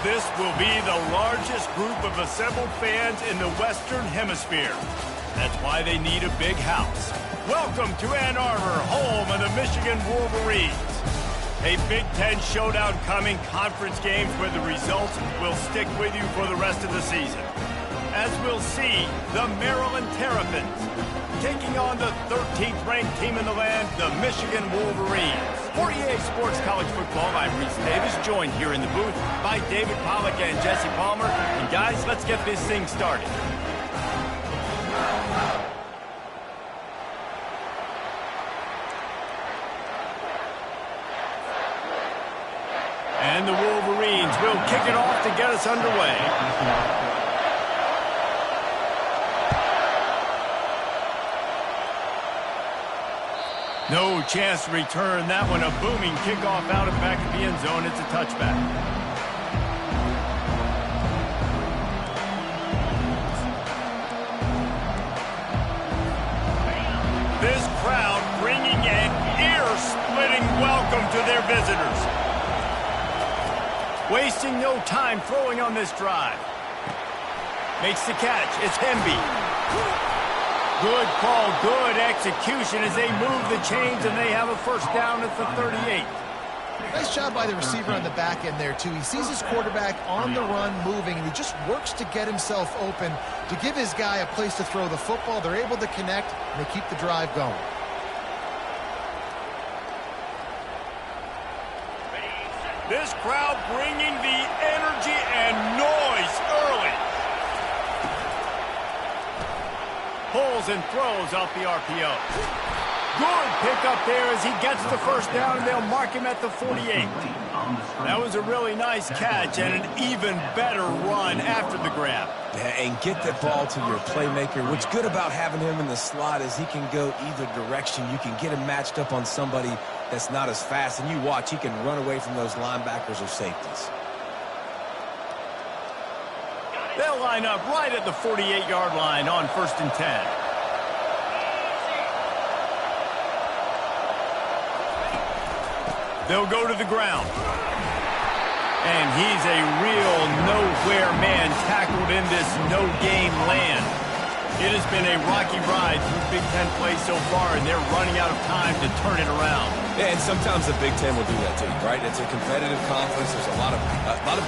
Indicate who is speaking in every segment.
Speaker 1: This will be the largest group of assembled fans in the Western Hemisphere. That's why they need a big house. Welcome to Ann Arbor, home of the Michigan Wolverines. A Big Ten showdown coming, conference games where the results will stick with you for the rest of the season. As we'll see, the Maryland Terrapins taking on the 13th ranked team in the land, the Michigan Wolverines. For EA Sports College Football, I'm Reese Davis, joined here in the booth by David Pollack and Jesse Palmer. And guys, let's get this thing started. And the Wolverines will kick it off to get us underway. No chance to return that one. A booming kickoff out of back of the end zone. It's a touchback. This crowd bringing an ear-splitting welcome to their visitors. Wasting no time throwing on this drive. Makes the catch. It's Hemby. Good call, good execution as they move the chains and they have a first down at the 38.
Speaker 2: Nice job by the receiver on the back end there, too. He sees his quarterback on the run moving, and he just works to get himself open to give his guy a place to throw the football. They're able to connect, and they keep the drive going.
Speaker 1: This crowd bringing the energy and noise early. Pulls and throws off the RPO. Good pickup there as he gets the first down, and they'll mark him at the 48. That was a really nice catch and an even better run after the grab.
Speaker 3: Yeah, and get the ball to your playmaker. What's good about having him in the slot is he can go either direction. You can get him matched up on somebody that's not as fast, and you watch, he can run away from those linebackers or safeties.
Speaker 1: They'll line up right at the 48-yard line on 1st and 10. They'll go to the ground. And he's a real nowhere man tackled in this no-game land. It has been a rocky ride through Big Ten play so far, and they're running out of time to turn it around.
Speaker 3: Yeah, and sometimes the Big Ten will do that to you, right? It's a competitive conference. There's a lot of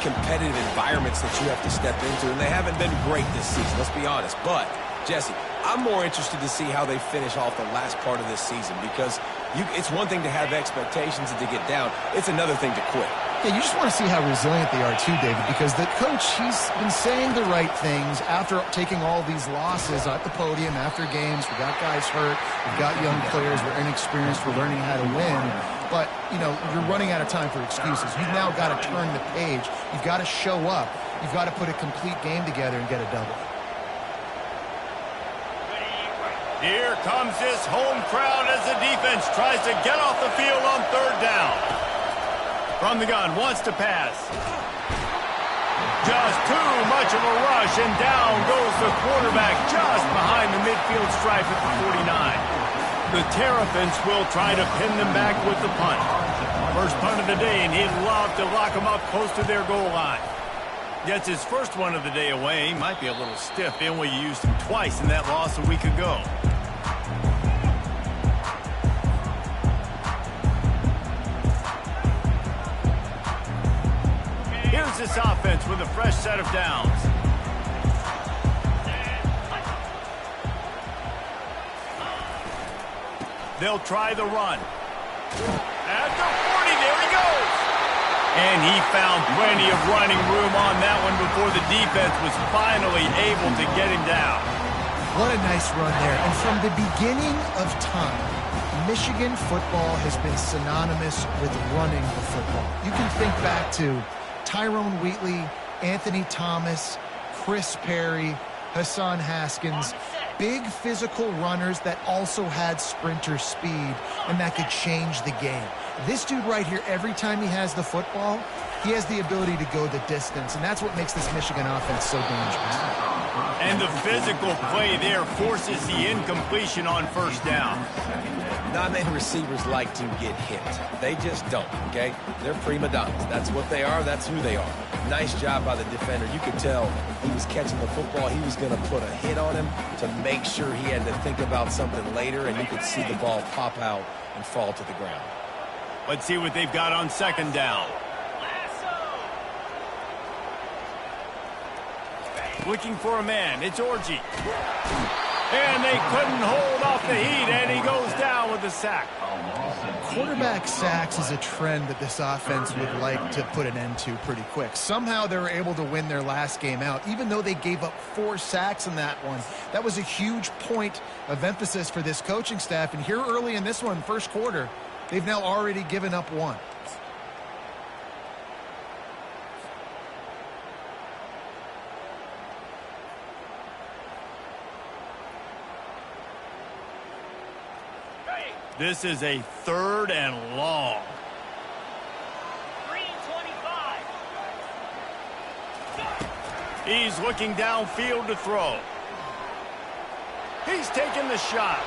Speaker 3: competitive environments that you have to step into, and they haven't been great this season, let's be honest. But, Jesse, I'm more interested to see how they finish off the last part of this season, because it's one thing to have expectations and to get down. It's another thing to quit.
Speaker 2: Yeah, you just want to see how resilient they are too, David, because the coach, he's been saying the right things after taking all these losses at the podium after games. We got guys hurt. We've got young players. We're inexperienced. We're learning how to win. But, you know, you're running out of time for excuses. You've now got to turn the page. You've got to show up. You've got to put a complete game together and get a double.
Speaker 1: Here comes this home crowd as the defense tries to get off the field on 3rd down. From the gun, wants to pass. Just too much of a rush, and down goes the quarterback just behind the midfield stripe at the 49. The Terrapins will try to pin them back with the punt. First punt of the day, and he'd love to lock them up close to their goal line. Gets his first one of the day away. He might be a little stiff. They only used him twice in that loss a week ago. Here's this offense with a fresh set of downs. They'll try the run. At the 40, there he goes. And he found plenty of running room on that one before the defense was finally able to get him down.
Speaker 2: What a nice run there. And from the beginning of time, Michigan football has been synonymous with running the football. You can think back to Tyrone Wheatley, Anthony Thomas, Chris Perry, Hassan Haskins. Big physical runners that also had sprinter speed and that could change the game. This dude right here, every time he has the football, he has the ability to go the distance, and that's what makes this Michigan offense so dangerous.
Speaker 1: And the physical play there forces the incompletion on 1st down.
Speaker 3: Not many receivers like to get hit. They just don't, okay? They're prima donnas. That's what they are. That's who they are. Nice job by the defender. You could tell he was catching the football. He was going to put a hit on him to make sure he had to think about something later, and you could see the ball pop out and fall to the ground.
Speaker 1: Let's see what they've got on second down. Looking for a man. It's Orgy. And they couldn't hold off the heat, and he goes down with a sack.
Speaker 2: Quarterback sacks is a trend that this offense would like to put an end to pretty quick. Somehow they were able to win their last game out, even though they gave up 4 sacks in that one. That was a huge point of emphasis for this coaching staff. And here early in this one, first quarter, they've now already given up 1.
Speaker 1: This is a 3rd and long. 3:25. He's looking downfield to throw. He's taking the shot.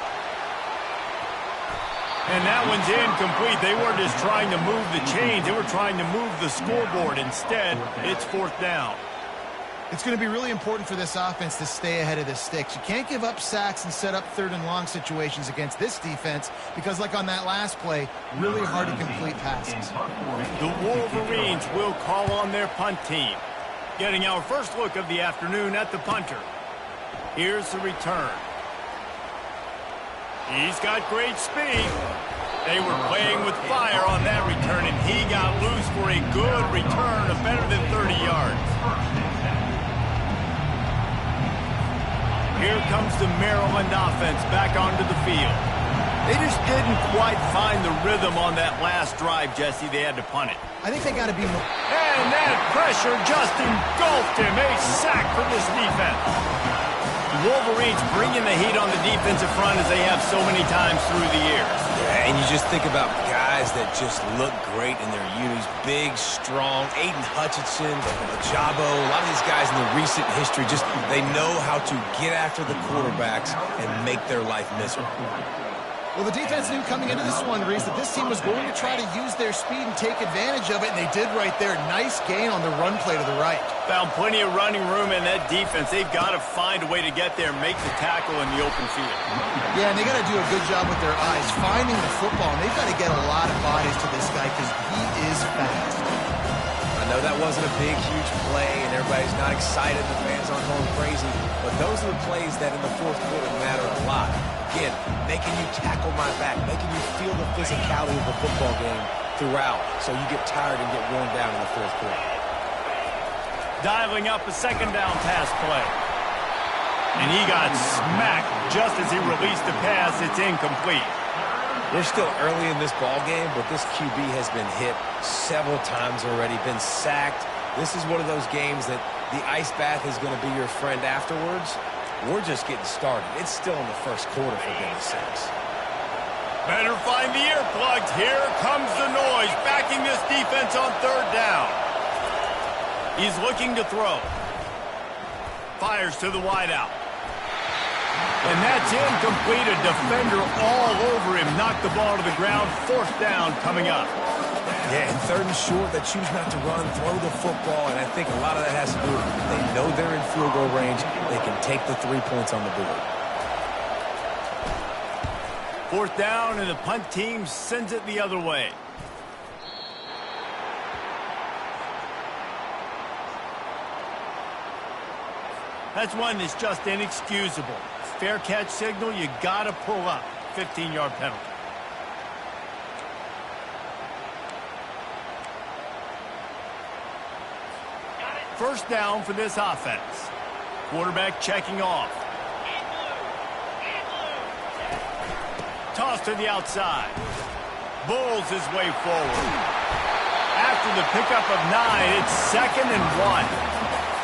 Speaker 1: And that one's incomplete. They weren't just trying to move the chains. They were trying to move the scoreboard. Instead, it's 4th down.
Speaker 2: It's going to be really important for this offense to stay ahead of the sticks. You can't give up sacks and set up 3rd and long situations against this defense because, like on that last play, really hard to complete passes.
Speaker 1: The Wolverines will call on their punt team. Getting our first look of the afternoon at the punter. Here's the return. He's got great speed. They were playing with fire on that return, and he got loose for a good return of better than 30 yards. Here comes the Maryland offense back onto the field. They just didn't quite find the rhythm on that last drive, Jesse. They had to punt it.
Speaker 2: I think they got to be more.
Speaker 1: And that pressure just engulfed him. A sack for this defense. The Wolverines bringing the heat on the defensive front as they have so many times through the years.
Speaker 3: Yeah, and you just think about guys that just look great in their unis. Big, strong. Aiden Hutchinson, Ajabo, a lot of these guys in the recent history, just they know how to get after the quarterbacks and make their life miserable.
Speaker 2: Well, the defense knew coming into this one, Reese, that this team was going to try to use their speed and take advantage of it, and they did right there. Nice gain on the run play to the right.
Speaker 1: Found plenty of running room in that defense. They've got to find a way to get there and make the tackle in the open field.
Speaker 2: Yeah, and they got to do a good job with their eyes, finding the football, and they've got to get a lot of bodies to this guy because he is fast.
Speaker 3: I know that wasn't a big, huge play, and everybody's not excited. The fans aren't going crazy, but those are the plays that in the fourth quarter matter a lot. Again, making you tackle my back, making you feel the physicality of the football game throughout, so you get tired and get worn down in the fourth quarter.
Speaker 1: Dialing up a 2nd down pass play. And he got smacked just as he released the pass. It's incomplete.
Speaker 3: We're still early in this ball game, but this QB has been hit several times already, been sacked. This is one of those games that the ice bath is going to be your friend afterwards. We're just getting started. It's still in the first quarter, for goodness sakes.
Speaker 1: Better find the earplugs. Here comes the noise, backing this defense on 3rd down. He's looking to throw. Fires to the wideout. And that's incomplete. A defender all over him. Knocked the ball to the ground. 4th down coming up.
Speaker 3: Yeah, and 3rd and short, they choose not to run, throw the football, and I think a lot of that has to do with they know they're in field goal range. They can take the 3 points on the board.
Speaker 1: 4th down, and the punt team sends it the other way. That's one that's just inexcusable. Fair catch signal, you got to pull up. 15-yard penalty. First down for this offense. Quarterback checking off. Toss to the outside. Bulls his way forward. After the pickup of 9, it's 2nd and 1.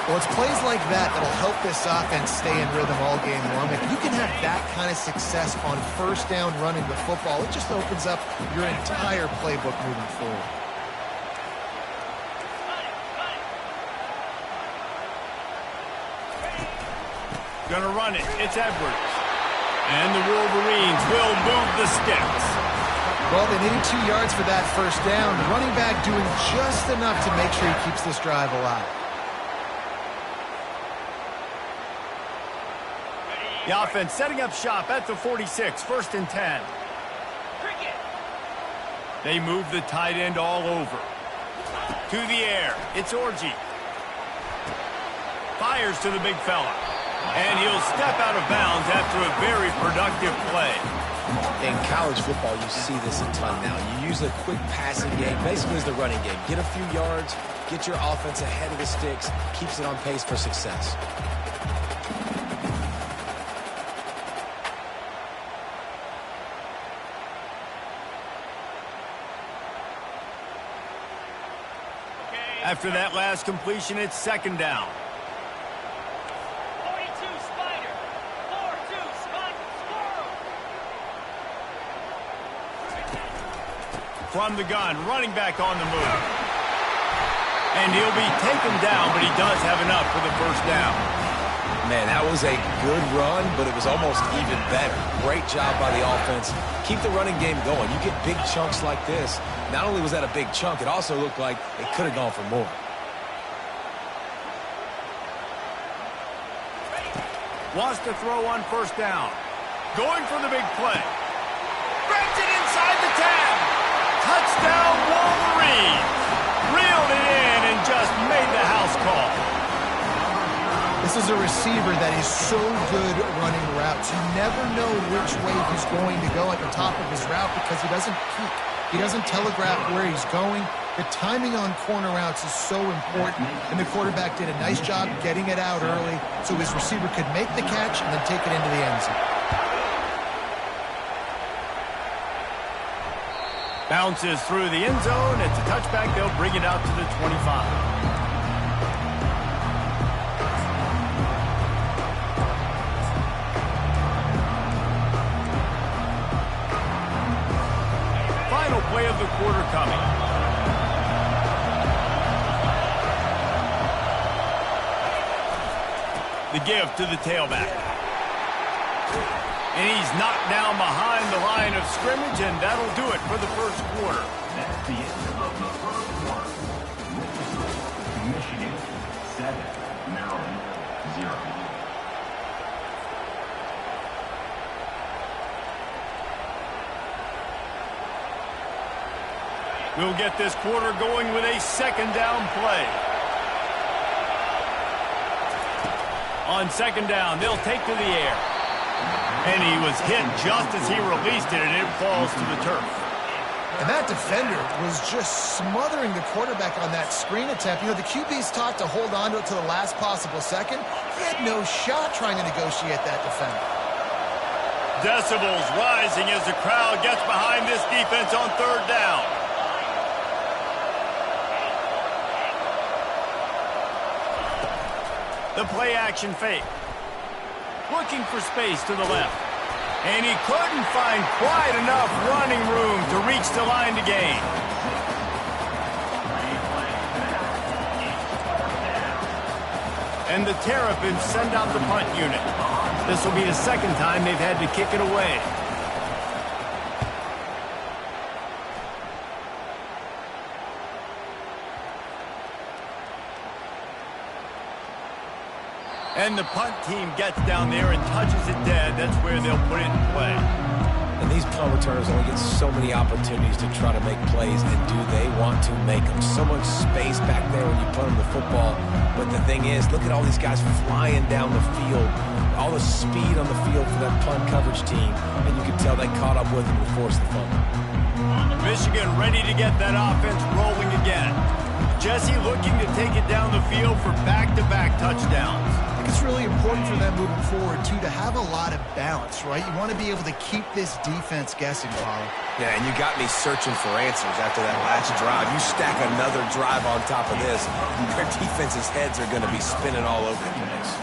Speaker 2: Well, it's plays like that that'll help this offense stay in rhythm all game long. If you can have that kind of success on 1st down running the football, it just opens up your entire playbook moving forward.
Speaker 1: Gonna run it. It's Edwards. And the Wolverines will move the sticks.
Speaker 2: Well, they needed 2 yards for that first down. The running back doing just enough to make sure he keeps this drive alive.
Speaker 1: The offense setting up shop at the 46, 1st and 10. They move the tight end all over. To the air, it's Orji. Fires to the big fella. And he'll step out of bounds after a very productive play.
Speaker 3: In college football, you see this a ton now. You use a quick passing game, basically as the running game. Get a few yards, get your offense ahead of the sticks, keeps it on pace for success.
Speaker 1: After that last completion, it's 2nd down.
Speaker 4: 42 Spider. 4-2 Spider. Squirrel.
Speaker 1: From the gun, running back on the move. And he'll be taken down, but he does have enough for the 1st down.
Speaker 3: Man, that was a good run, but it was almost even better. Great job by the offense. Keep the running game going. You get big chunks like this. Not only was that a big chunk, it also looked like it could have gone for more.
Speaker 1: Wants to throw on 1st down. Going for the big play. Grabs it inside the 10. Touchdown Wolverines. Reeled it in and just made the house call.
Speaker 2: This is a receiver that is so good running routes. You never know which way he's going to go at the top of his route because he doesn't peek. He doesn't telegraph where he's going. The timing on corner routes is so important, and the quarterback did a nice job getting it out early so his receiver could make the catch and then take it into the end zone.
Speaker 1: Bounces through the end zone. It's a touchback. They'll bring it out to the 25. Play of the quarter coming. The give to the tailback. And he's knocked down behind the line of scrimmage, and that'll do it for the 1st quarter.
Speaker 5: That's the end of the 1st quarter. Michigan 7, Maryland 0.
Speaker 1: We'll get this quarter going with a 2nd down play. On 2nd down, they'll take to the air. And he was hit just as he released it, and it falls to the turf.
Speaker 2: And that defender was just smothering the quarterback on that screen attempt. You know, the QB's taught to hold on to it to the last possible second. He had no shot trying to negotiate that defender.
Speaker 1: Decibels rising as the crowd gets behind this defense on 3rd down. The play-action fake. Looking for space to the left. And he couldn't find quite enough running room to reach the line to gain. And the Terrapins send out the punt unit. This will be the 2nd time they've had to kick it away. And the punt team gets down there and touches it dead. That's where they'll put it in play.
Speaker 3: And these punt returners only get so many opportunities to try to make plays, and do they want to make them? So much space back there when you punt them the football. But the thing is, look at all these guys flying down the field. All the speed on the field for that punt coverage team. And you can tell they caught up with them and forced the fumble.
Speaker 1: Michigan ready to get that offense rolling again. Jesse looking to take it down the field for back-to-back touchdowns.
Speaker 2: I think it's really important for them moving forward, too, to have a lot of balance, right? You want to be able to keep this defense guessing, Paulo.
Speaker 3: Yeah, and you got me searching for answers after that last drive. You stack another drive on top of this, their defense's heads are going to be spinning all over the place.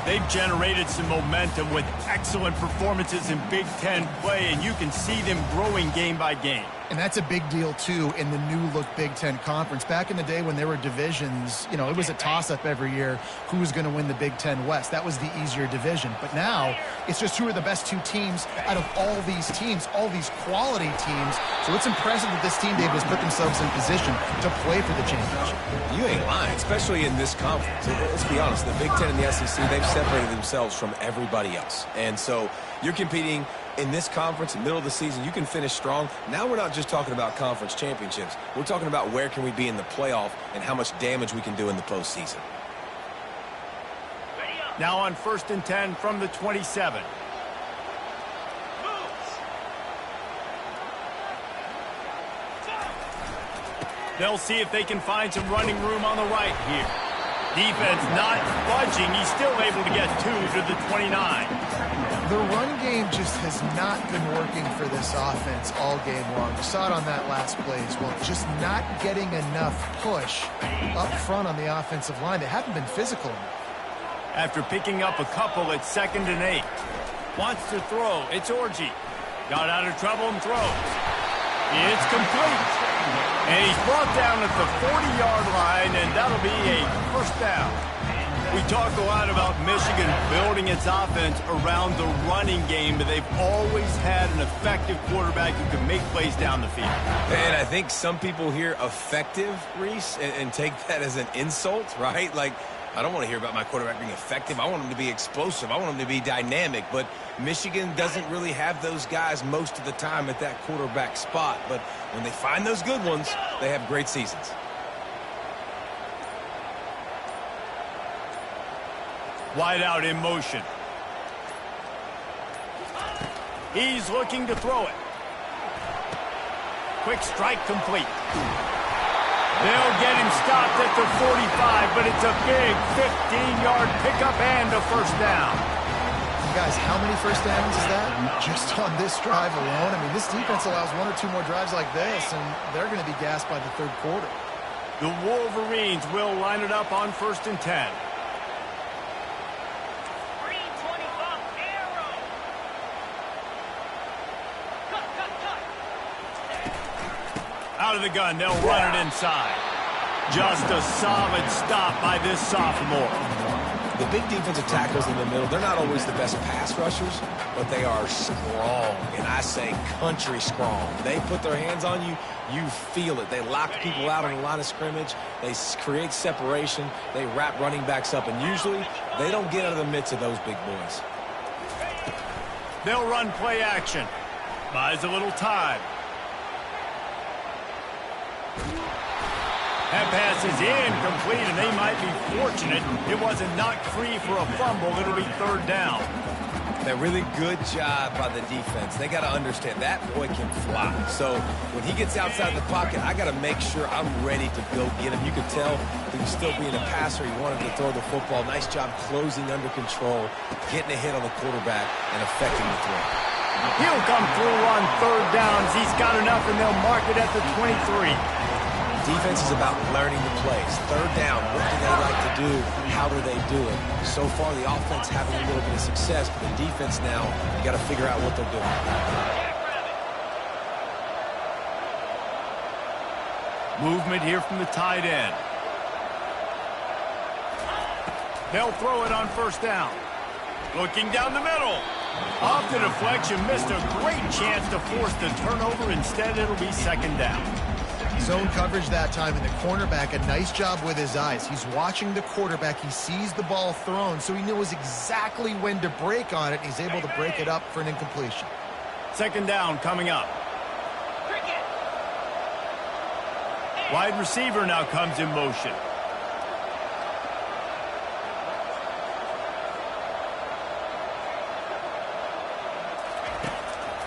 Speaker 1: They've generated some momentum with excellent performances in Big Ten play, and you can see them growing game by game.
Speaker 2: And that's a big deal, too, in the new-look Big Ten Conference. Back in the day when there were divisions, you know, it was a toss-up every year who was going to win the Big Ten West. That was the easier division. But now it's just who are the best two teams out of all these teams, all these quality teams. So it's impressive that this team, David, has put themselves in position to play for the championship.
Speaker 3: You ain't lying, especially in this conference. Let's be honest, the Big Ten and the SEC, they've separated themselves from everybody else. And so you're competing in this conference, in the middle of the season, you can finish strong. Now we're not just talking about conference championships. We're talking about where can we be in the playoff and how much damage we can do in the postseason.
Speaker 1: Now on 1st and 10 from the 27. They'll see if they can find some running room on the right here. Defense not budging. He's still able to get 2 to the 29.
Speaker 2: The run game just has not been working for this offense all game long. You saw it on that last play as well. Just not getting enough push up front on the offensive line. They haven't been physical enough.
Speaker 1: After picking up a couple at 2nd and 8. Wants to throw. It's Orji. Got out of trouble and throws. It's complete. And he's brought down at the 40-yard line, and that'll be a first down. We talk a lot about Michigan building its offense around the running game, but they've always had an effective quarterback who can make plays down the field.
Speaker 3: And I think some people hear effective, Reese, and take that as an insult, right? Like, I don't want to hear about my quarterback being effective. I want him to be explosive. I want him to be dynamic. But Michigan doesn't really have those guys most of the time at that quarterback spot. But when they find those good ones, they have great seasons.
Speaker 1: Wide out in motion. He's looking to throw it. Quick strike complete. They'll get him stopped at the 45, but it's a big 15-yard pickup and a first down.
Speaker 2: Guys, how many first downs is that? Just on this drive alone? I mean, this defense allows 1 or 2 more drives like this, and they're going to be gassed by the 3rd quarter.
Speaker 1: The Wolverines will line it up on 1st and 10. Out of the gun, they'll run it inside. Just a solid stop by this sophomore.
Speaker 3: The big defensive tackles in the middle, they're not always the best pass rushers, but they are strong, and I say country strong. They put their hands on you, you feel it. They lock people out on the line of scrimmage. They create separation. They wrap running backs up, and usually they don't get out of the midst of those big boys.
Speaker 1: They'll run play action. Buys a little time. That pass is incomplete, and they might be fortunate it wasn't knocked free for a fumble. It'll be 3rd down.
Speaker 3: That really good job by the defense. They got to understand that boy can fly. So when he gets outside the pocket, I got to make sure I'm ready to go get him. You could tell he was still being a passer. He wanted to throw the football. Nice job closing under control, getting a hit on the quarterback, and affecting the throw.
Speaker 1: He'll come through on 3rd downs. He's got enough, and they'll mark it at the 23.
Speaker 3: Defense is about learning the plays. 3rd down, what do they like to do? How do they do it? So far, the offense having a little bit of success, but the defense now, you got to figure out what they're doing.
Speaker 1: Movement here from the tight end. They'll throw it on 1st down. Looking down the middle. Off the deflection, missed a great chance to force the turnover. Instead, it'll be 2nd down.
Speaker 2: Zone coverage that time, and the cornerback, a nice job with his eyes. He's watching the quarterback. He sees the ball thrown, so he knows exactly when to break on it. He's able to break it up for an incompletion.
Speaker 1: 2nd down coming up. Wide receiver now comes in motion.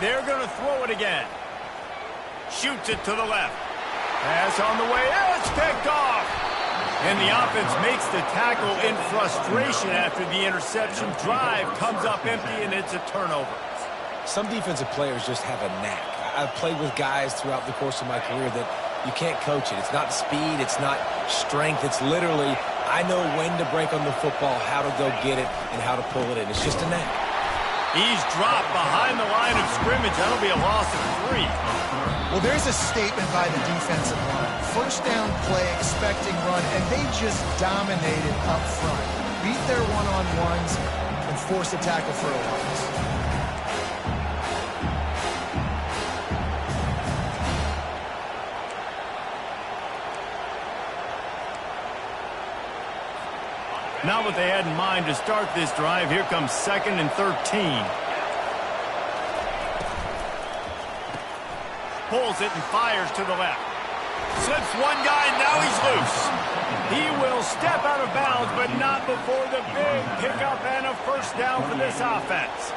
Speaker 1: They're going to throw it again. Shoots it to the left. Pass on the way. It's picked off. And the offense makes the tackle in frustration after the interception. Drive comes up empty, and it's a turnover.
Speaker 3: Some defensive players just have a knack. I've played with guys throughout the course of my career that you can't coach it. It's not speed. It's not strength. It's literally, I know when to break on the football, how to go get it, and how to pull it in. It's just a knack.
Speaker 1: He's dropped behind the line of scrimmage. That'll be a loss of 3.
Speaker 2: Well, there's a statement by the defensive line. First down play, expecting run, and they just dominated up front. Beat their one-on-ones and forced a tackle for a loss.
Speaker 1: Not what they had in mind to start this drive. Here comes 2nd and 13. Pulls it and fires to the left. Slips one guy, now he's loose. He will step out of bounds, but not before the big pickup and a first down for this offense.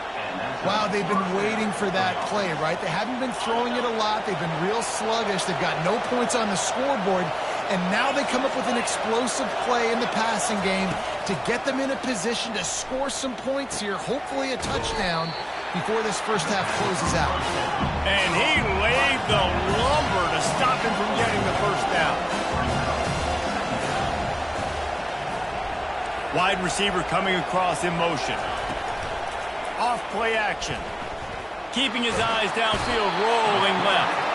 Speaker 2: Wow, they've been waiting for that play, right? They haven't been throwing it a lot. They've been real sluggish. They've got no points on the scoreboard. And now they come up with an explosive play in the passing game to get them in a position to score some points here, hopefully a touchdown, before this first half closes out.
Speaker 1: And he laid the lumber to stop him from getting the first down. Wide receiver coming across in motion. Off play action. Keeping his eyes downfield, rolling left.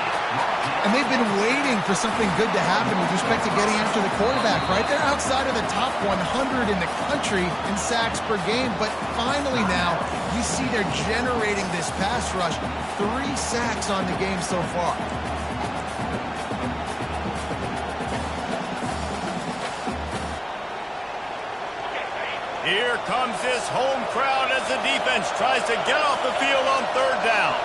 Speaker 2: And they've been waiting for something good to happen with respect to getting after the quarterback, right? They're outside of the top 100 in the country in sacks per game, but finally now you see they're generating this pass rush. 3 sacks on the game so far.
Speaker 1: Here comes this home crowd as the defense tries to get off the field on 3rd down.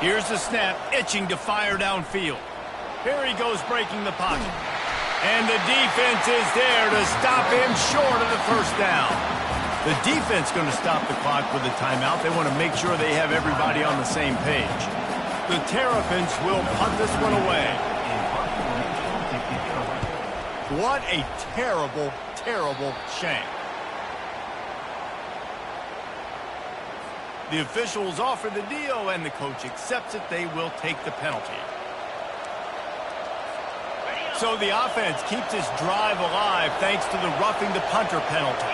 Speaker 1: Here's the snap, itching to fire downfield. Here he goes, breaking the pocket. And the defense is there to stop him short of the first down. The defense going to stop the clock with a timeout. They want to make sure they have everybody on the same page. The Terrapins will punt this one away. What a terrible, terrible shame. The officials offer the deal, and the coach accepts it. They will take the penalty. So the offense keeps its drive alive thanks to the roughing the punter penalty.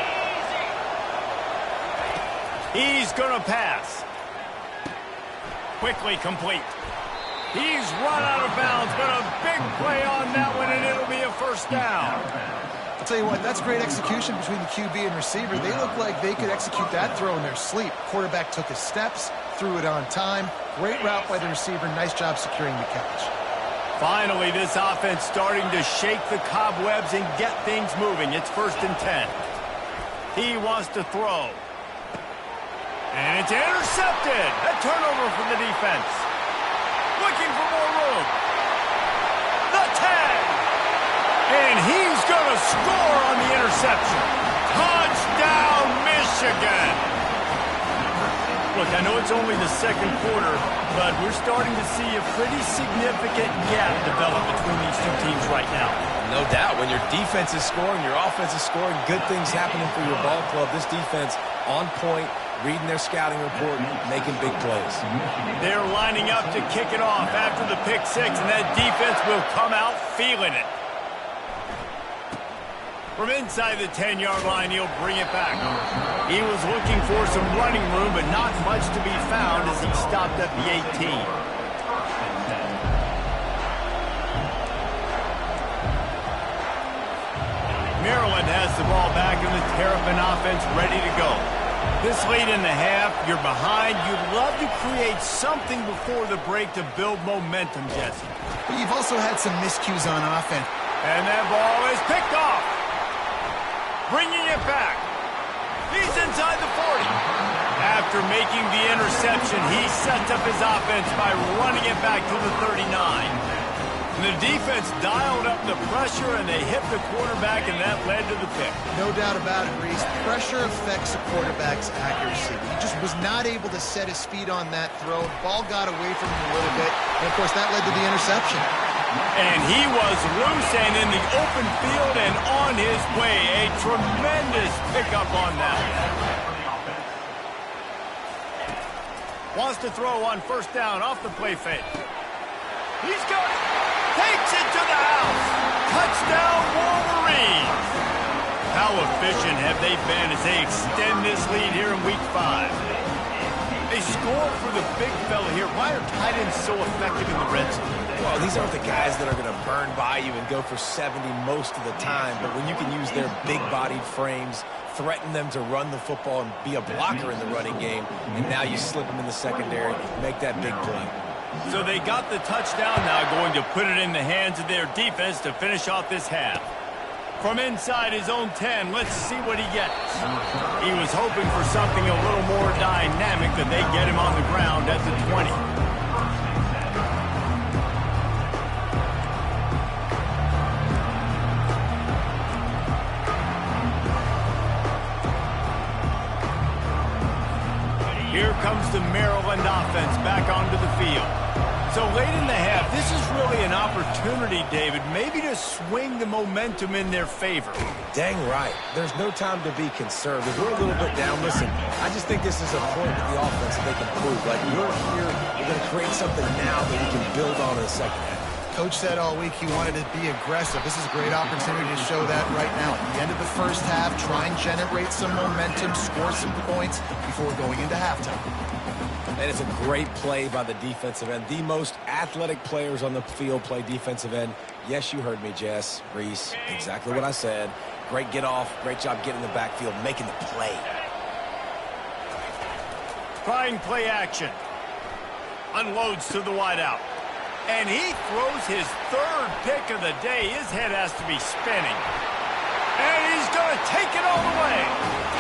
Speaker 1: He's going to pass. Quickly complete. He's run out of bounds, but a big play on that one, and it'll be a first down.
Speaker 2: I'll tell you what, that's great execution between the QB and receiver. They look like they could execute that throw in their sleep. Quarterback took his steps, threw it on time. Great route by the receiver. Nice job securing the catch.
Speaker 1: Finally, this offense starting to shake the cobwebs and get things moving. It's 1st and 10. He wants to throw. And it's intercepted. A turnover from the defense. Looking for more room. The tag. And he's going to score on the interception. Touchdown, Michigan. Look, I know it's only the 2nd quarter, but we're starting to see a pretty significant gap develop between these two teams right now.
Speaker 3: No doubt. When your defense is scoring, your offense is scoring, good things happening for your ball club. This defense on point, reading their scouting report, making big plays.
Speaker 1: They're lining up to kick it off after the pick 6, and that defense will come out feeling it. From inside the 10-yard line, he'll bring it back. He was looking for some running room, but not much to be found as he stopped at the 18. Maryland has the ball back, and the Terrapin offense ready to go. This late in the half, you're behind. You'd love to create something before the break to build momentum, Jesse.
Speaker 2: But you've also had some miscues on offense.
Speaker 1: And that ball is picked off. Bringing it back. He's inside the 40. After making the interception, he sets up his offense by running it back to the 39. And the defense dialed up the pressure, and they hit the quarterback, and that led to the pick.
Speaker 2: No doubt about it, Reese. Pressure affects a quarterback's accuracy. He just was not able to set his feet on that throw. Ball got away from him a little bit, and, of course, that led to the interception.
Speaker 1: And he was loose and in the open field and on his way. A tremendous pickup on that. Wants to throw on 1st down off the play fake. He's got it. Takes it to the house. Touchdown, Wolverines. How efficient have they been as they extend this lead here in Week 5? They score for the big fella here. Why are tight ends so effective in the red zone?
Speaker 3: Well, these aren't the guys that are going to burn by you and go for 70 most of the time, but when you can use their big-bodied frames, threaten them to run the football and be a blocker in the running game, and now you slip them in the secondary, make that big play.
Speaker 1: So they got the touchdown now, going to put it in the hands of their defense to finish off this half. From inside his own 10, let's see what he gets. He was hoping for something a little more dynamic, that they get him on the ground at the 20. Here comes the Maryland offense back onto the field. So late in the half, this is really an opportunity, David, maybe to swing the momentum in their favor.
Speaker 3: Dang right. There's no time to be concerned. If we're a little bit down, listen, I just think this is a point with the offense that they can prove. Like, we're here, we're going to create something now that we can build on in the second half.
Speaker 2: Coach said all week he wanted to be aggressive. This is a great opportunity to show that right now. At the end of the first half, try and generate some momentum, score some points before going into halftime.
Speaker 3: And it's a great play by the defensive end. The most athletic players on the field play defensive end. Yes, you heard me, Jess, Reese. Exactly what I said. Great get off. Great job getting in the backfield, making the play.
Speaker 1: Trying play action. Unloads to the wideout. And he throws his third pick of the day. His head has to be spinning. And he's going to take it all the way.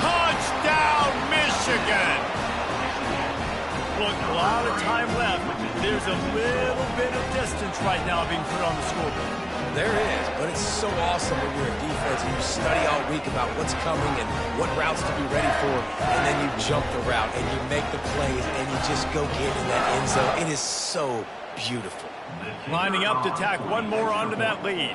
Speaker 1: Touchdown, Michigan. Look, a lot of time left. There's a little bit of distance right now being put on the scoreboard.
Speaker 3: There is, but it's so awesome when you're a defense and you study all week about what's coming and what routes to be ready for, and then you jump the route and you make the plays and you just go get in that end zone. It is so beautiful.
Speaker 1: Lining up to tack one more onto that lead.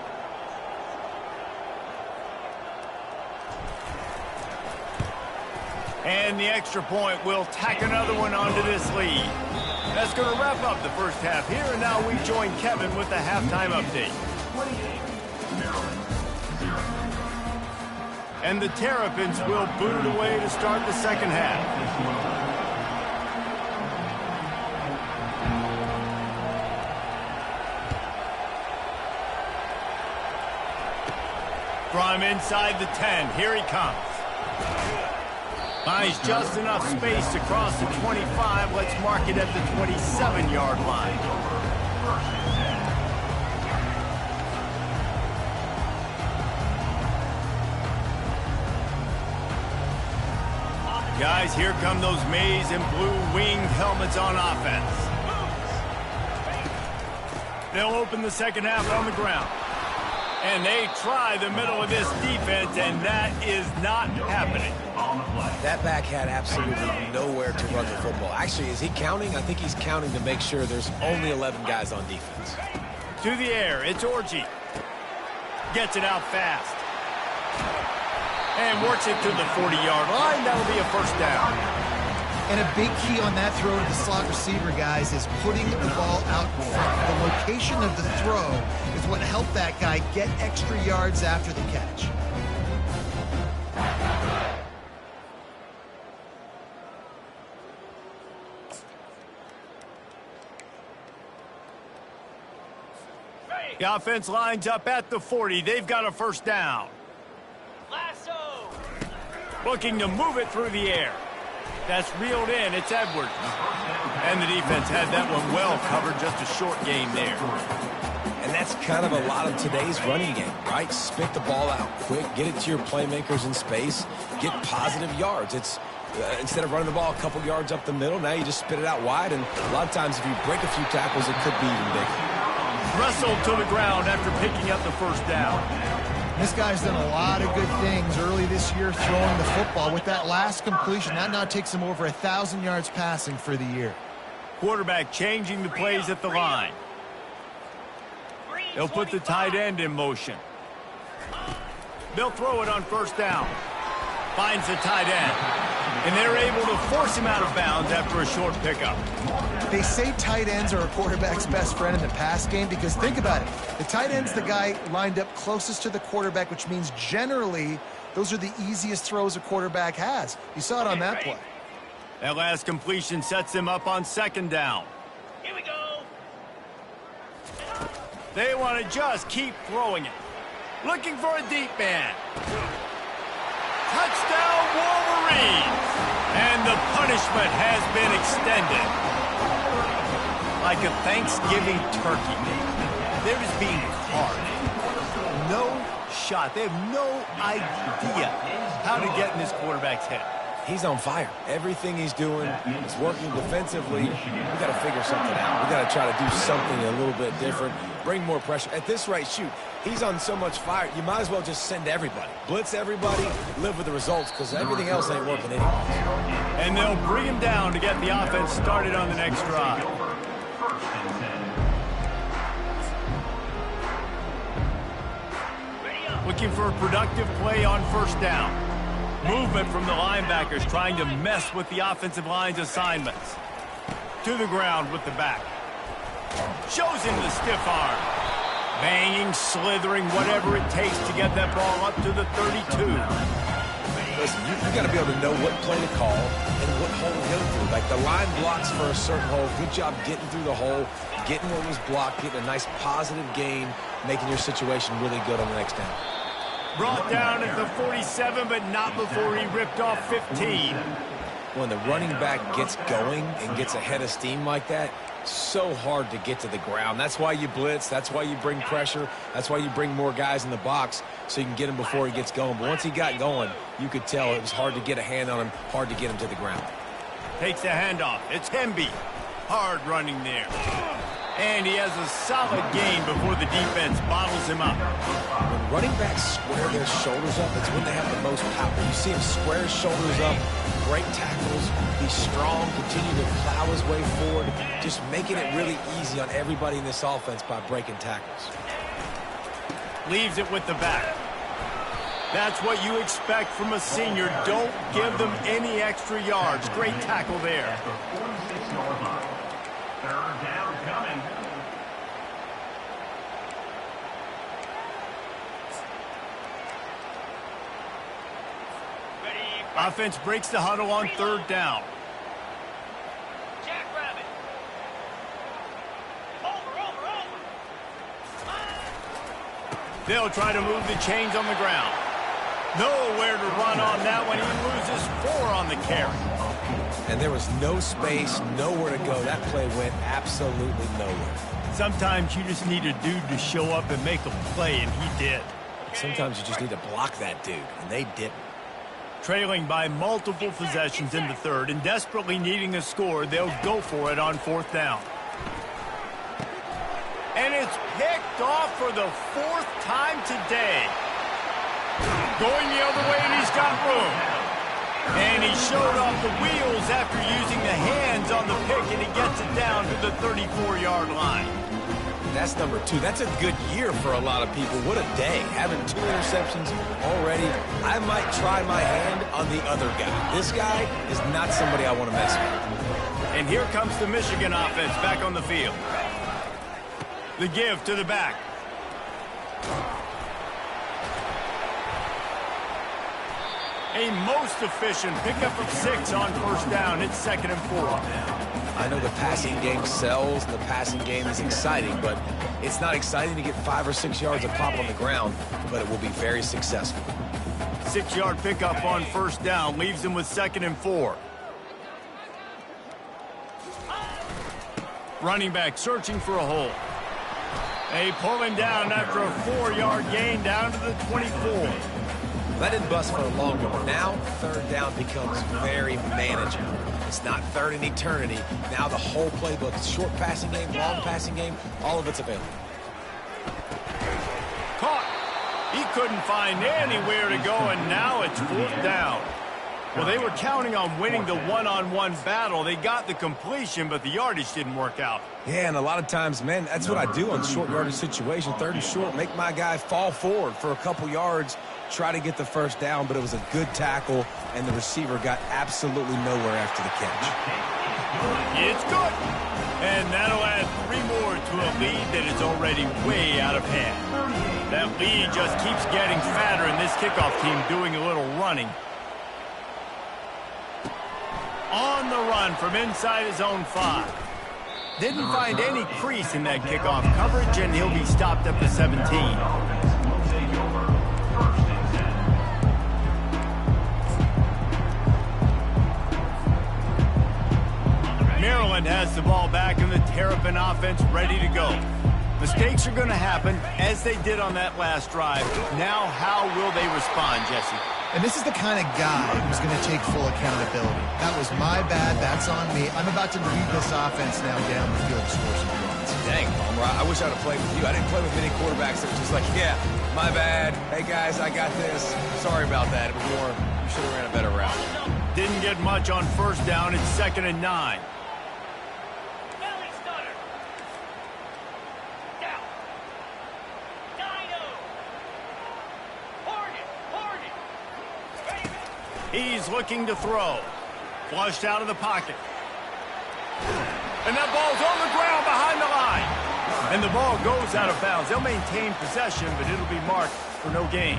Speaker 1: And the extra point will tack another one onto this lead. That's going to wrap up the first half here, and now we join Kevin with the halftime update. And the Terrapins will boot it away to start the second half. From inside the 10, here he comes. Buys just enough space to cross the 25. Let's mark it at the 27-yard line. Guys, here come those maize and blue winged helmets on offense. They'll open the second half on the ground. And they try the middle of this defense, and that is not happening.
Speaker 3: That back had absolutely nowhere to run the football. Actually, is he counting? I think he's counting to make sure there's only 11 guys on defense.
Speaker 1: To the air, it's Orji. Gets it out fast. And works it to the 40-yard line. That'll be a first down.
Speaker 2: And a big key on that throw to the slot receiver, guys, is putting the ball out in front. The location of the throw is what helped that guy get extra yards after the catch.
Speaker 1: The offense lines up at the 40. They've got a first down.
Speaker 4: Lasso.
Speaker 1: Looking to move it through the air. That's reeled in. It's Edwards. And the defense had that one well covered. Just a short gain there.
Speaker 3: And that's kind of a lot of today's running game, right? Spit the ball out quick, get it to your playmakers in space, get positive yards. It's instead of running the ball a couple yards up the middle, now you just spit it out wide. And a lot of times if you break a few tackles, it could be even bigger.
Speaker 1: Wrestled to the ground after picking up the first down.
Speaker 2: This guy's done a lot of good things early this year throwing the football. With that last completion, that now takes him over 1,000 yards passing for the year.
Speaker 1: Quarterback changing the plays at the line. They'll put the tight end in motion. They'll throw it on first down. Finds the tight end. And they're able to force him out of bounds after a short pickup.
Speaker 2: They say tight ends are a quarterback's best friend in the pass game because think about it. The tight end's the guy lined up closest to the quarterback, which means generally those are the easiest throws a quarterback has. You saw it on that play.
Speaker 1: That last completion sets them up on second down.
Speaker 4: Here we go.
Speaker 1: They want to just keep throwing it. Looking for a deep man. Touchdown, Wolverines! And the punishment has been extended. Like a Thanksgiving turkey. They're just being carved. No shot. They have no idea how to get in this quarterback's head.
Speaker 3: He's on fire. Everything he's doing is working defensively. We got to figure something out. We got to try to do something a little bit different, bring more pressure. At this rate, shoot, he's on so much fire, you might as well just send everybody. Blitz everybody, live with the results, because everything else ain't working anyway.
Speaker 1: And they'll bring him down to get the offense started on the next drive. Looking for a productive play on first down. Movement from the linebackers trying to mess with the offensive line's assignments. To the ground with the back. Shows him the stiff arm. Banging, slithering, whatever it takes to get that ball up to the 32.
Speaker 3: Listen, you got to be able to know what play to call and what hole to go through. Like the line blocks for a certain hole. Good job getting through the hole, getting what was blocked, getting a nice positive gain, making your situation really good on the next down.
Speaker 1: Brought down at the 47, but not before he ripped off 15.
Speaker 3: When the running back gets going and gets ahead of steam like that, so hard to get to the ground. That's why you blitz. That's why you bring pressure. That's why you bring more guys in the box so you can get him before he gets going. But once he got going, you could tell it was hard to get a hand on him, hard to get him to the ground.
Speaker 1: Takes the handoff. It's Hemby. Hard running there. And he has a solid gain before the defense bottles him up.
Speaker 3: When running backs square their shoulders up, it's when they have the most power. You see him square his shoulders up, break tackles, be strong, continue to plow his way forward, just making it really easy on everybody in this offense by breaking tackles.
Speaker 1: Leaves it with the back. That's what you expect from a senior. Don't give them any extra yards. Great tackle there.
Speaker 5: Third down coming.
Speaker 1: Offense breaks the huddle on third down.
Speaker 4: Jackrabbit. Over.
Speaker 1: They'll try to move the chains on the ground. Nowhere to run on that one. He loses 4 on the carry.
Speaker 3: And there was no space, nowhere to go. That play went absolutely nowhere.
Speaker 1: Sometimes you just need a dude to show up and make a play, and he did.
Speaker 3: Sometimes you just need to block that dude, and they didn't.
Speaker 1: Trailing by multiple possessions in the third and desperately needing a score, they'll go for it on fourth down. And it's picked off for the 4th time today. Going the other way, and he's got room. And he showed off the wheels after using the hands on the pick, and he gets it down to the 34-yard line.
Speaker 3: That's number 2. That's a good year for a lot of people. What a day. Having 2 interceptions already. I might try my hand on the other guy. This guy is not somebody I want to mess with.
Speaker 1: And here comes the Michigan offense back on the field. The give to the back. A most efficient pickup of 6 on first down. It's 2nd and 4.
Speaker 3: I know the passing game sells and the passing game is exciting, but it's not exciting to get 5 or 6 yards of pop on the ground, but it will be very successful.
Speaker 1: 6-yard pickup on first down leaves him with 2nd and 4. Running back searching for a hole. They pull him down after a 4-yard gain down to the 24.
Speaker 3: Let it bust for a longer one. Now, third down becomes very manageable. It's not third in eternity. Now the whole playbook, short passing game, long passing game, all of it's available.
Speaker 1: Caught. He couldn't find anywhere to go, and now it's 4th down. Well, they were counting on winning the one-on-one battle. They got the completion, but the yardage didn't work out.
Speaker 3: Yeah, and a lot of times, man, that's what I do on short yardage situation. 3rd and short, make my guy fall forward for a couple yards, try to get the first down, but it was a good tackle, and the receiver got absolutely nowhere after the catch.
Speaker 1: It's good. And that'll add 3 more to a lead that is already way out of hand. That lead just keeps getting fatter, and this kickoff team doing a little running. On the run from inside his own 5. Didn't find any crease in that kickoff coverage, and he'll be stopped at the 17. Maryland has the ball back in the Terrapin offense ready to go. Mistakes are going to happen, as they did on that last drive. Now, how will they respond, Jesse?
Speaker 2: And this is the kind of guy who's going to take full accountability. That was my bad. That's on me. I'm about to lead this offense now down the field to score some runs.
Speaker 3: Dang, Palmer, I wish I'd have played with you. I didn't play with many quarterbacks that were just like, yeah, my bad. Hey, guys, I got this. Sorry about that. It was more, you should have ran a better route.
Speaker 1: Didn't get much on 1st down. It's 2nd and 9. He's looking to throw. Flushed out of the pocket. And that ball's on the ground behind the line. And the ball goes out of bounds. They'll maintain possession, but it'll be marked for no gain.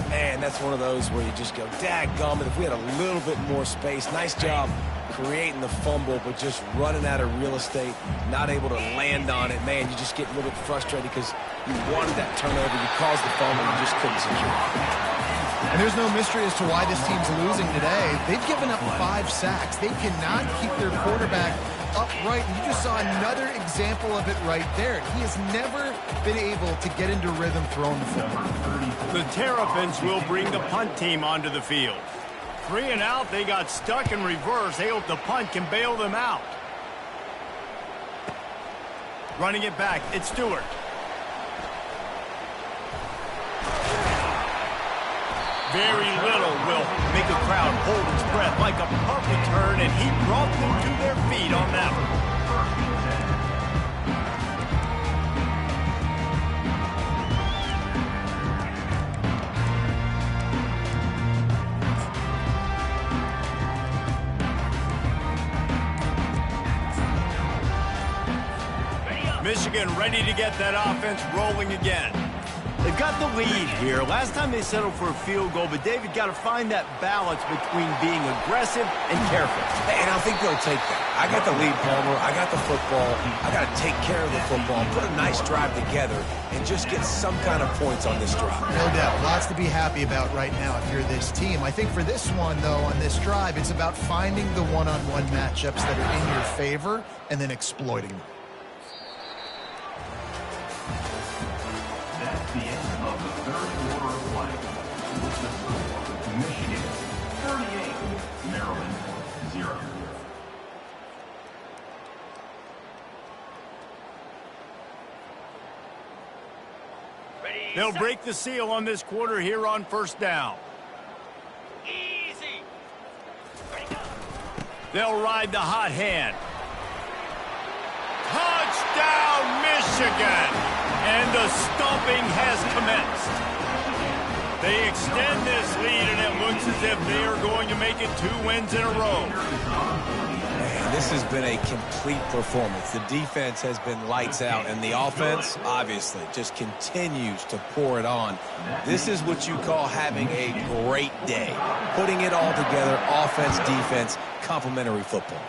Speaker 3: Man, that's one of those where you just go, dadgummit, if we had a little bit more space. Nice job creating the fumble, but just running out of real estate, not able to land on it. Man, you just get a little bit frustrated because you wanted that turnover. You caused the fumble, you just couldn't secure it.
Speaker 2: And there's no mystery as to why this team's losing today. They've given up 5 sacks. They cannot keep their quarterback upright. And you just saw another example of it right there. He has never been able to get into rhythm throwing the football.
Speaker 1: The Terrapins will bring the punt team onto the field. 3 and out, they got stuck in reverse. They hope the punt can bail them out. Running it back, it's Stewart. Very little will make a crowd hold its breath like a punt return, and he brought them to their feet on that one. Michigan ready to get that offense rolling again. They've got the lead here. Last time they settled for a field goal, but David got to find that balance between being aggressive and careful.
Speaker 3: And I think they'll take that. I got the lead, Palmer. I got the football. I got to take care of the football, put a nice drive together, and just get some kind of points on this drive.
Speaker 2: No doubt. Lots to be happy about right now if you're this team. I think for this one, though, on this drive, it's about finding the one-on-one matchups that are in your favor and then exploiting them.
Speaker 5: That's the end of the 3rd quarter of play. With the score, Michigan 38, Maryland 0.
Speaker 1: They'll break the seal on this quarter here on 1st down.
Speaker 4: Easy.
Speaker 1: They'll ride the hot hand. Touchdown, Michigan! And the stomping has commenced. They extend this lead, and it looks as if they are going to make it 2 wins in a row.
Speaker 3: Man, this has been a complete performance. The defense has been lights out, and the offense, obviously, just continues to pour it on. This is what you call having a great day. Putting it all together, offense, defense, complementary football.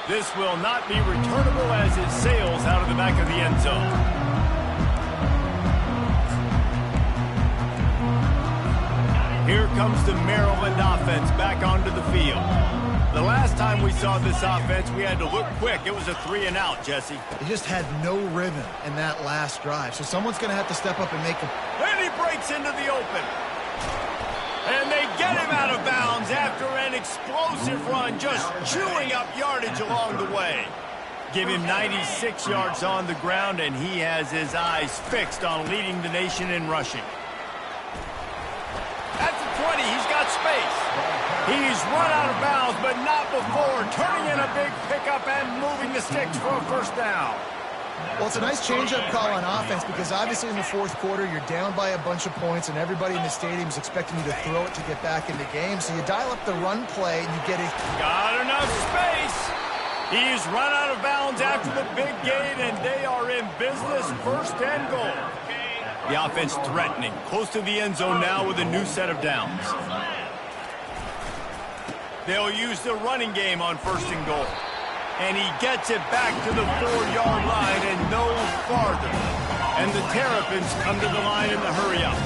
Speaker 1: This will not be returnable as it sails out of the back of the end zone. Here comes the Maryland offense back onto the field. The last time we saw this offense, we had to look quick. It was a 3 and out, Jesse.
Speaker 2: They just had no rhythm in that last drive. So someone's going to have to step up and make a...
Speaker 1: And he breaks into the open. And they get him out of bounds after an explosive run, just chewing up yardage along the way. Give him 96 yards on the ground, and he has his eyes fixed on leading the nation in rushing. At the 20, he He's run out of bounds, but not before turning in a big pickup and moving the sticks for a first down.
Speaker 2: Well, it's a nice change-up call on offense because obviously in the fourth quarter, you're down by a bunch of points and everybody in the stadium is expecting you to throw it to get back in the game. So you dial up the run play and you get it.
Speaker 1: Got enough space. He's run out of bounds after the big gain, and they are in business, first and goal. The offense threatening, close to the end zone now with a new set of downs. They'll use the running game on first and goal. And he gets it back to the 4-yard line and no farther. And the Terrapins come to the line in the hurry-up.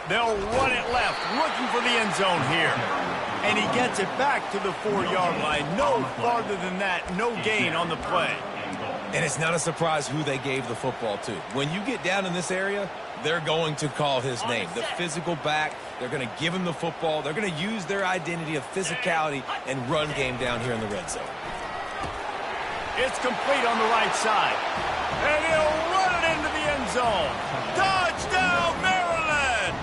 Speaker 1: They'll run it left, looking for the end zone here. And he gets it back to the 4-yard line. No farther than that, no gain on the play.
Speaker 3: And it's not a surprise who they gave the football to. When you get down in this area, they're going to call his name. The physical back, they're going to give him the football. They're going to use their identity of physicality and run game down here in the red zone.
Speaker 1: It's complete on the right side. And he'll run it into the end zone. Touchdown, Maryland!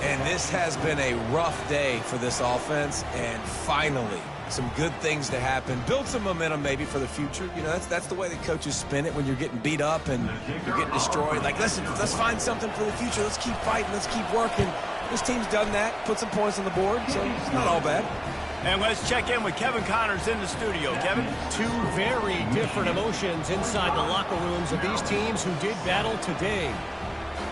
Speaker 3: And this has been a rough day for this offense. And finally, some good things to happen. Build some momentum maybe for the future. You know, that's the way the coaches spin it when you're getting beat up and you're getting destroyed. Like, listen, let's find something for the future. Let's keep fighting. Let's keep working. This team's done that. Put some points on the board, so it's not all bad.
Speaker 1: And let's check in with Kevin Connors in the studio. Kevin?
Speaker 6: Two very different emotions inside the locker rooms of these teams who did battle today.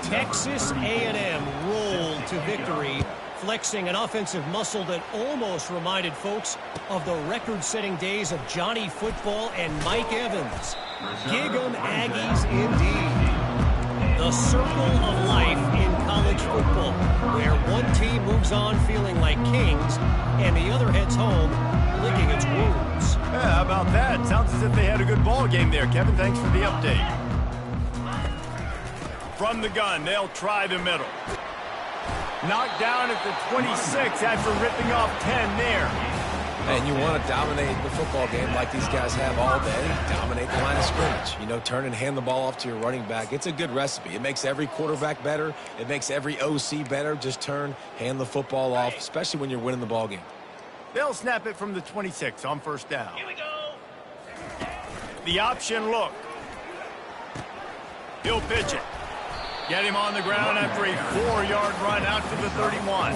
Speaker 6: Texas A&M rolled to victory, flexing an offensive muscle that almost reminded folks of the record-setting days of Johnny Football and Mike Evans. Gig 'em Aggies indeed. The circle of life in college football, where one team moves on feeling like kings and the other heads home licking its wounds.
Speaker 1: Yeah, how about that? Sounds as if they had a good ball game there. Kevin, thanks for the update. From the gun, they'll try the middle. Knocked down at the 26 after ripping off 10 there.
Speaker 3: And you want to dominate the football game like these guys have all day. Dominate the line of scrimmage. You know, turn and hand the ball off to your running back. It's a good recipe. It makes every quarterback better. It makes every OC better. Just turn, hand the football off, especially when you're winning the ball game.
Speaker 1: They'll snap it from the 26 on first down.
Speaker 4: Here we go.
Speaker 1: The option look. He'll pitch it. Get him on the ground after a 4-yard run out to the 31.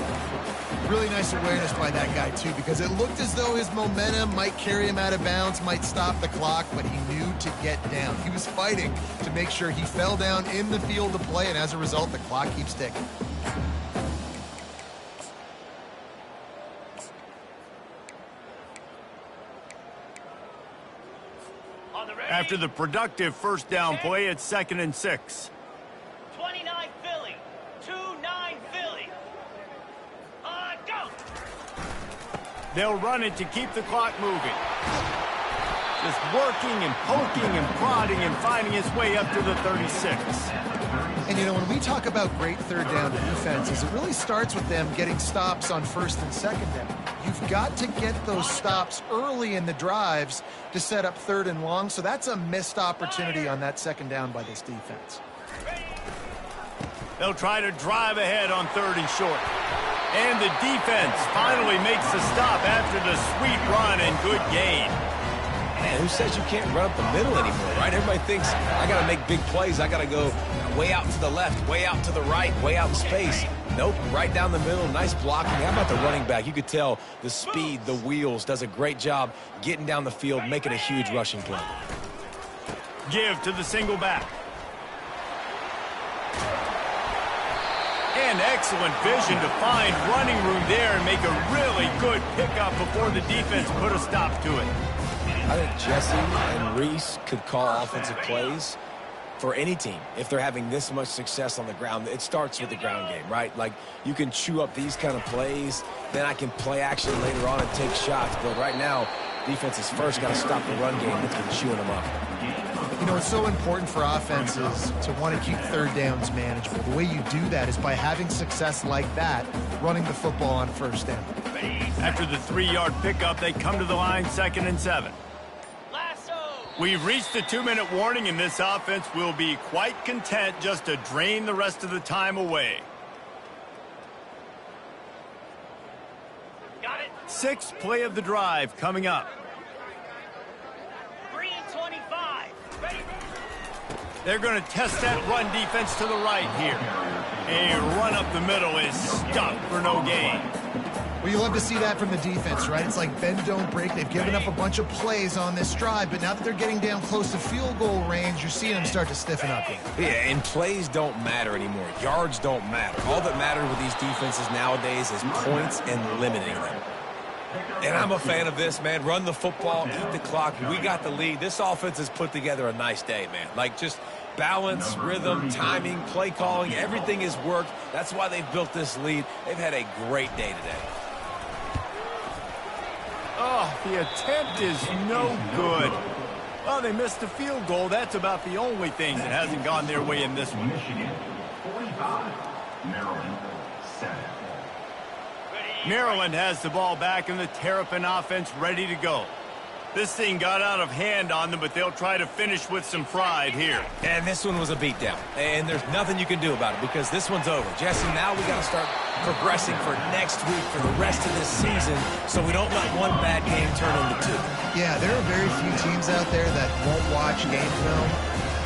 Speaker 2: Really nice awareness by that guy, too, because it looked as though his momentum might carry him out of bounds, might stop the clock, but he knew to get down. He was fighting to make sure he fell down in the field to play, and as a result, the clock keeps ticking.
Speaker 1: After the productive first down play, it's 2nd and 6.
Speaker 4: 29 Philly. 2-9 Philly. Go.
Speaker 1: They'll run it to keep the clock moving. Just working and poking and prodding and finding his way up to the 36.
Speaker 2: And, you know, when we talk about great third down defenses, it really starts with them getting stops on first and second down. You've got to get those stops early in the drives to set up third and long, so that's a missed opportunity on that second down by this defense.
Speaker 1: They'll try to drive ahead on 3rd and short. And the defense finally makes the stop after the sweet run and good gain.
Speaker 3: Man, who says you can't run up the middle anymore, right? Everybody thinks, I got to make big plays. I got to go way out to the left, way out to the right, way out in space. Nope, right down the middle, nice blocking. How about the running back? You could tell the speed, the wheels, does a great job getting down the field, making a huge rushing play.
Speaker 1: Give to the single back. And excellent vision to find running room there and make a really good pickup before the defense put a stop to it.
Speaker 3: I think Jesse and Reese could call offensive plays for any team if they're having this much success on the ground. It starts with the ground game, right? Like, you can chew up these kind of plays, then I can play action later on and take shots. But right now, defense is first got to stop the run game that's been chewing them up.
Speaker 2: You know, it's so important for offenses to want to keep third downs manageable. The way you do that is by having success like that, running the football on first down.
Speaker 1: After the 3-yard pickup, they come to the line 2nd and 7. We've reached the 2-minute warning, and this offense will be quite content just to drain the rest of the time away. sixth play of the drive coming up.
Speaker 4: 3 and 25. Ready?
Speaker 1: They're going to test that run defense to the right here. A run up the middle is stuck for no gain.
Speaker 2: Well, you love to see that from the defense, right? It's like bend, don't break. They've given up a bunch of plays on this drive, but now that they're getting down close to field goal range, you're seeing them start to stiffen up here.
Speaker 3: Yeah, and plays don't matter anymore. Yards don't matter. All that matters with these defenses nowadays is points and limiting them. And I'm a fan of this, man. Run the football, eat the clock. We got the lead. This offense has put together a nice day, man. Like, just balance, rhythm, timing, play calling, everything has worked. That's why they've built this lead. They've had a great day today.
Speaker 1: Oh, the attempt is no good. Well, they missed the field goal. That's about the only thing that hasn't gone their way in this one.
Speaker 5: Michigan 45, Maryland 7.
Speaker 1: Maryland has the ball back and the Terrapin offense ready to go. This thing got out of hand on them, but they'll try to finish with some pride here.
Speaker 3: And this one was a beatdown. And there's nothing you can do about it because this one's over. Jesse, now we got to start progressing for next week for the rest of this season so we don't let one bad game turn into two.
Speaker 2: Yeah, there are very few teams out there that won't watch game film,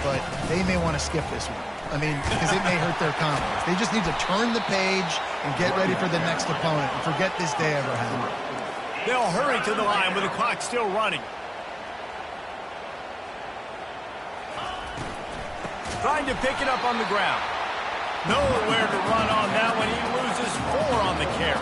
Speaker 2: but they may want to skip this one. I mean, because it may hurt their confidence. They just need to turn the page and get ready for the next opponent and forget this day ever happened.
Speaker 1: They'll hurry to the line with the clock still running. Trying to pick it up on the ground. Nowhere to run on that one. He loses 4 on the carry.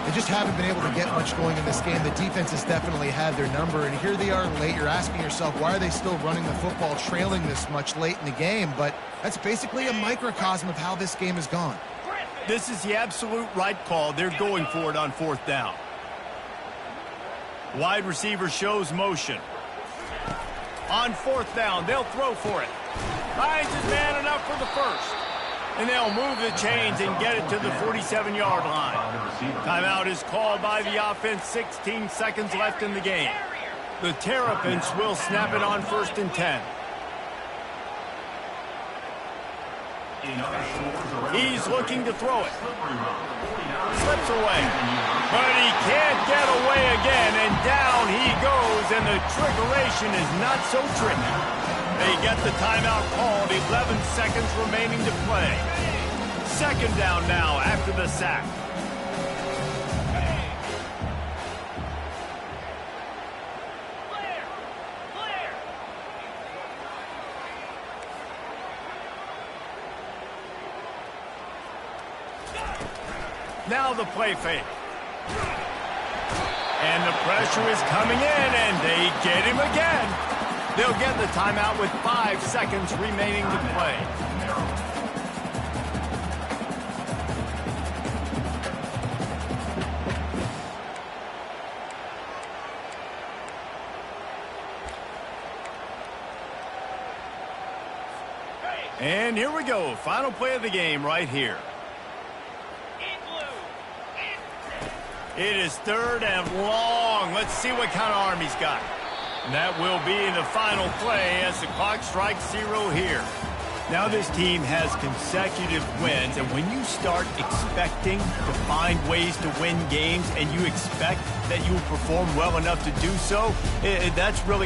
Speaker 2: They just haven't been able to get much going in this game. The defense has definitely had their number, and here they are late. You're asking yourself, why are they still running the football, trailing this much late in the game? But that's basically a microcosm of how this game has gone.
Speaker 1: This is the absolute right call. They're going for it on 4th down. Wide receiver shows motion. On 4th down, they'll throw for it. Finds his man enough for the first. And they'll move the chains and get it to the 47-yard line. Timeout is called by the offense. 16 seconds left in the game. The Terrapins will snap it on 1st and 10. He's looking to throw it. Slips away. But he can't get away again, and down he goes, and the trickeration is not so tricky. They get the timeout called, 11 seconds remaining to play. 2nd down now after the sack. Now the play fake. And the pressure is coming in, and they get him again. They'll get the timeout with 5 seconds remaining to play. And here we go. Final play of the game right here. It is 3rd and long. Let's see what kind of arm he's got. And that will be the final play as the clock strikes 0 here. Now this team has consecutive wins, and when you start expecting to find ways to win games and you expect that you will perform well enough to do so, that's really hard.